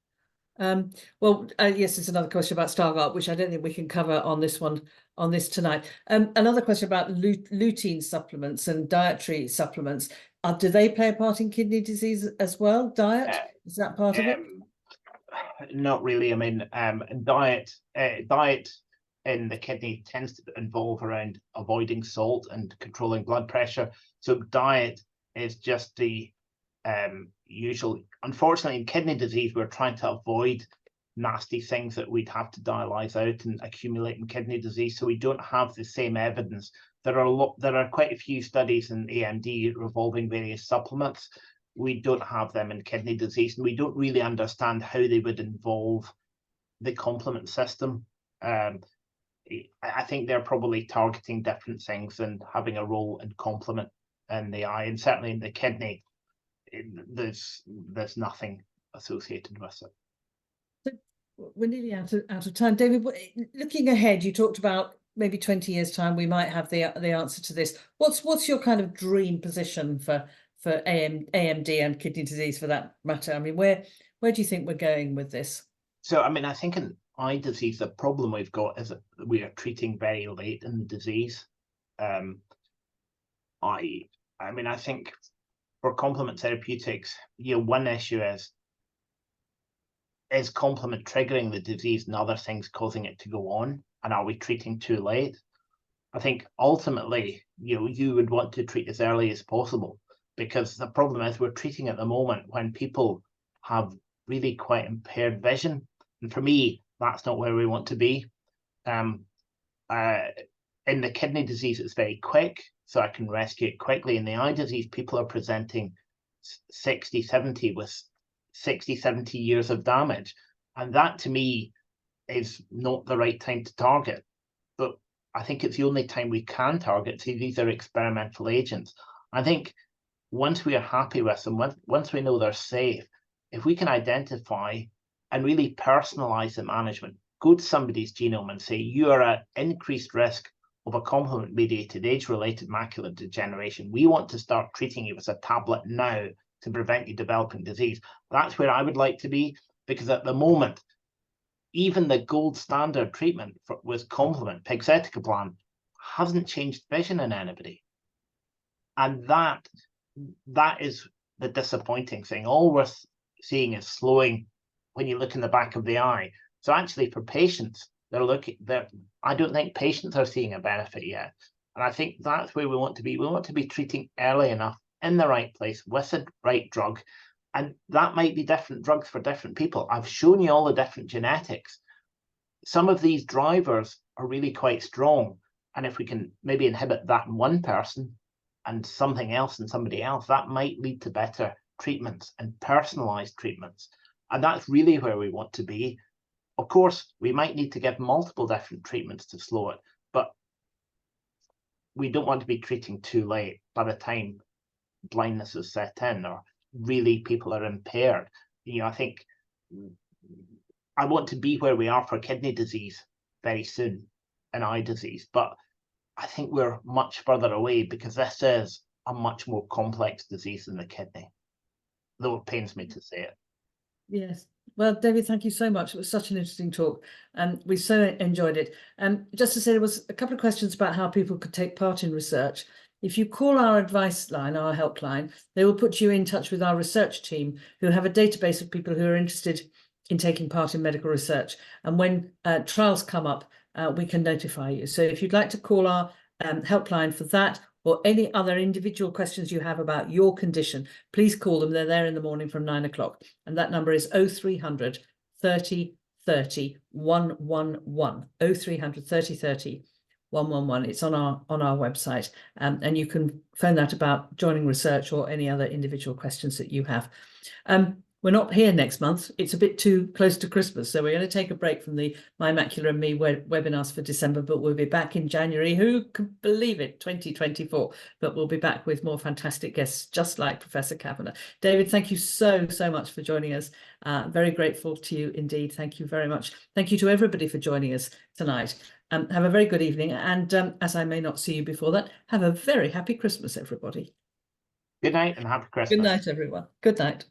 Yes, it's another question about Stargardt, which I don't think we can cover on this tonight. Another question about lutein supplements and dietary supplements. Do they play a part in kidney disease as well? Diet, is that part of it? Not really. I mean, diet in the kidney tends to involve around avoiding salt and controlling blood pressure. So diet is just the usual. Unfortunately, in kidney disease, we're trying to avoid nasty things that we'd have to dialyze out and accumulate in kidney disease. So we don't have the same evidence. There are quite a few studies in AMD revolving various supplements. We don't have them in kidney disease, and we don't really understand how they would involve the complement system. I think they're probably targeting different things and having a role in complement in the eye, and certainly in the kidney. There's nothing associated with it. So we're nearly out of time, David. Looking ahead, you talked about maybe 20 years' time we might have the answer to this. What's your kind of dream position for AMD and kidney disease, for that matter? I mean, where do you think we're going with this? So, I mean, I think in eye disease, the problem we've got is that we are treating very late in the disease. I think for complement therapeutics, one issue is complement triggering the disease and other things causing it to go on, and are we treating too late? I think ultimately, you would want to treat as early as possible, because the problem is we're treating at the moment when people have really quite impaired vision, and for me, that's not where we want to be. In the kidney disease, it's very quick, so I can rescue it quickly. In the eye disease, people are presenting 60, 70 with 60, 70 years of damage. And that, to me, is not the right time to target. But I think it's the only time we can target. See, these are experimental agents. I think once we are happy with them, once we know they're safe, if we can identify and really personalize the management, go to somebody's genome and say, you are at increased risk of a complement-mediated age-related macular degeneration. We want to start treating you with a tablet now to prevent you developing disease. That's where I would like to be, because at the moment, even the gold standard treatment with complement, pegcetacoplan, hasn't changed vision in anybody. And that is the disappointing thing. All we're seeing is slowing when you look in the back of the eye. So actually for patients, I don't think patients are seeing a benefit yet. And I think that's where we want to be. We want to be treating early enough in the right place with the right drug. And that might be different drugs for different people. I've shown you all the different genetics. Some of these drivers are really quite strong. And if we can maybe inhibit that in one person and something else in somebody else, that might lead to better treatments and personalized treatments. And that's really where we want to be. Of course, we might need to give multiple different treatments to slow it, but we don't want to be treating too late by the time blindness is set in or really people are impaired. You know, I think I want to be where we are for kidney disease very soon and eye disease, but I think we're much further away because this is a much more complex disease than the kidney, though it pains me to say it. Yes. Well, David, thank you so much. It was such an interesting talk and we so enjoyed it. Just to say, there was a couple of questions about how people could take part in research. If you call our advice line, our helpline, they will put you in touch with our research team who have a database of people who are interested in taking part in medical research. And when trials come up, we can notify you. So if you'd like to call our helpline for that or any other individual questions you have about your condition, please call them. They're there in the morning from 9 o'clock. And that number is 0300 30 30 111. 0300 30 30 111. It's on our website. And you can phone that about joining research or any other individual questions that you have. We're not here next month. It's a bit too close to Christmas. So we're going to take a break from the My Macular and Me webinars for December, but we'll be back in January. Who can believe it? 2024. But we'll be back with more fantastic guests, just like Professor Kavanagh. David, thank you so much for joining us. Very grateful to you indeed. Thank you very much. Thank you to everybody for joining us tonight. Have a very good evening. And as I may not see you before that, have a very happy Christmas, everybody. Good night and happy Christmas. Good night, everyone. Good night.